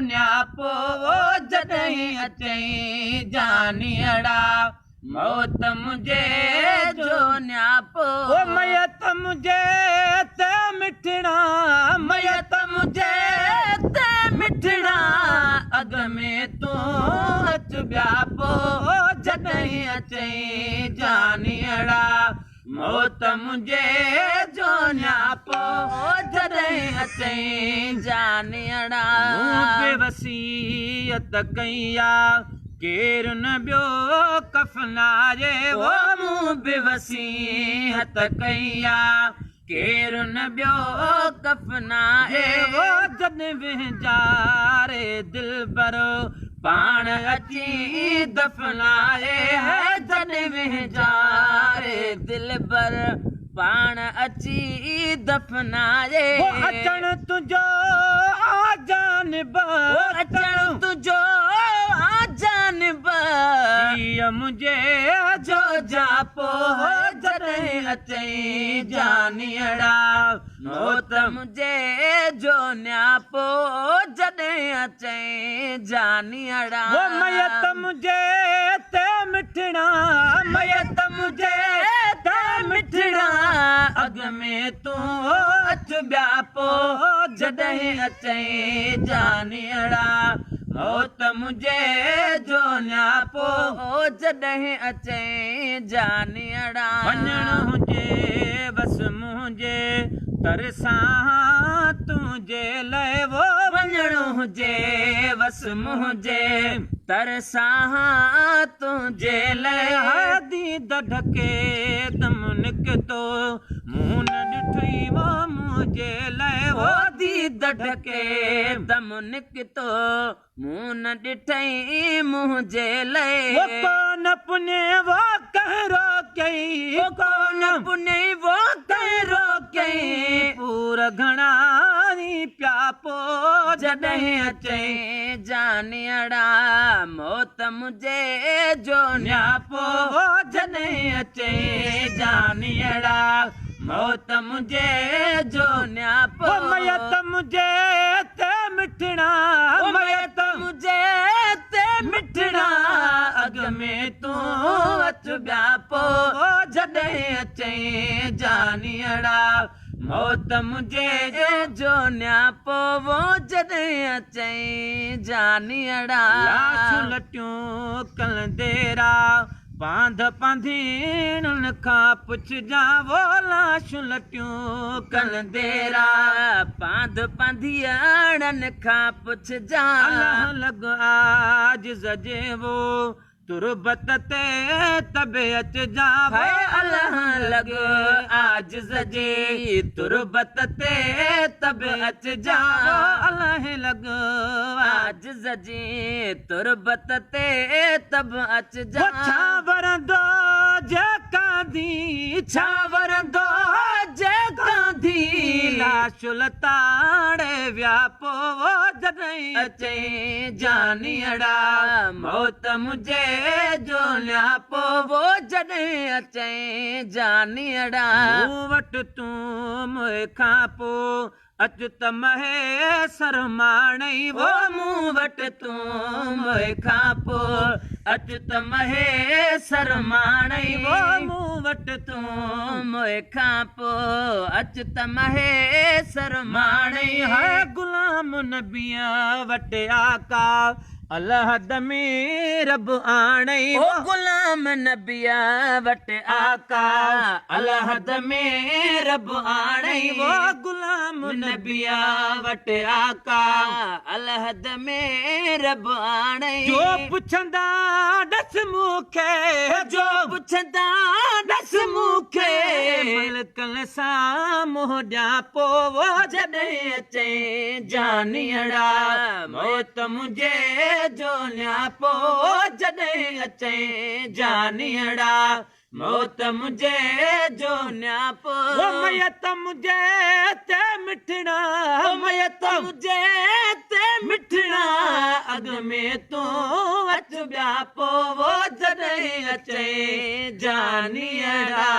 न्यापो जॾहिं अचई जानियड़ा मौत मुझे जो न्यापो मयत मुझे ते मिठड़ा मयत मुझे ते मिठड़ा अग में तू अच ब्यापो जॾहिं अचई जानियड़ा मौत मुझे जो न्यापो जॾहिं अचई जानियड़ा बेवसीयत कईया केरु न ॿियो कफनारे वो मूं बेवसीयत कईया केरु न ॿियो कफनारे वो जॾहिं विझारे दिलबर पाण अची दफनाए है जॾहिं विझारे दिलबर पाण अची दफनाए अचण तुंहिंजो आजानिब अचण तुंहिंजो आजानिब मुझे जो जापो जॾहिं अचई जानियड़ा मौत मुझे जो न्यापो जॾहिं अचई जानियड़ा मयत मुझे ते मिठड़ा मयत मुझे ते मिठड़ा अग में तू अच ब्यापो जॾहिं अचई जानियड़ा मौत मुझे जो न्यापो जॾहिं अचई जानियड़ा वञण हुजे बस मुंहिंजे तरसां तुंहिंजे लाइ वो वञण हुजे बस मुंहिंजे तरसां तुंहिंजे लाइ हादी ढके दम निकितो मुंहुं न ॾिठई वो मुंहिंजे लाइ वो दीद ढके दम निकितो मुंहुं न ॾिठई मुंहिंजे लाइ कोन पुने वो कहरो कई कोन पुने वो कहरो कई पूर घणा प्यापो जॾहिं अचई जानियड़ा मौत मुझे जो न्यापो जॾहिं अचई जानियड़ा मौत मुझे जो न्यापो मयत मुझे ते मिठड़ा मयत मुझे ते मिठड़ा अग में तू अच ब्यापो जॾहिं अचई जानियड़ा मौत मुझे जो न्यापो वो जॾहिं अचई जानियड़ा लाशूं लटियूं कलंदेरा बांध पांधीणुनि खां पुछजां वो लाशूं लटियूं कलंदेरा बांध पांधीअड़नि खां पुछजां अल्लाह लॻ आजिज़ जे वो तुरबत ते तबियत जा अल्लाह लॻ आजिज़ जी तुरबत ते तबियत जा अल्लाह लॻ आजिज़ जी तुरबत ते तबियत जा छा वरंदो जेका दी छा वरंदो जेका दी लाश लताड़े व्यापो जॾहिं अचई जानियड़ा मौत मुझे जो न्यापो वो जॾहिं अचई जानियड़ा मूं वटि तूं मुंहिं खां पोइ अच त महे सरमाणई वो मूं वटि तूं मुंहिं खां पोइ अच त महे सरमाणई वो मूं वटि तूं मुंहिं खां पोइ अच त महे सरमाणई है गुलाम नबीअ वटि आका अलहद में रब आणई ओ गुलाम नबिया वट आका अलहद में रब आणई वो गुलाम नबिया वट आका अलहद में रब आणई जो पुछंदा दस मुखे जो पुछंदा दस मुखे मलकन सां मोह ॾियां पो वो जॾहिं अचे जानियड़ा मौत मुझे जो न्यापो जॾहिं अचे जानियड़ा मौत मुझे जो न्यापो मयत मुझे ते मिठड़ा मयत मुझे ते मिठड़ा अग में तू अच ब्यापो वो जॾहिं अचे जानियड़ा।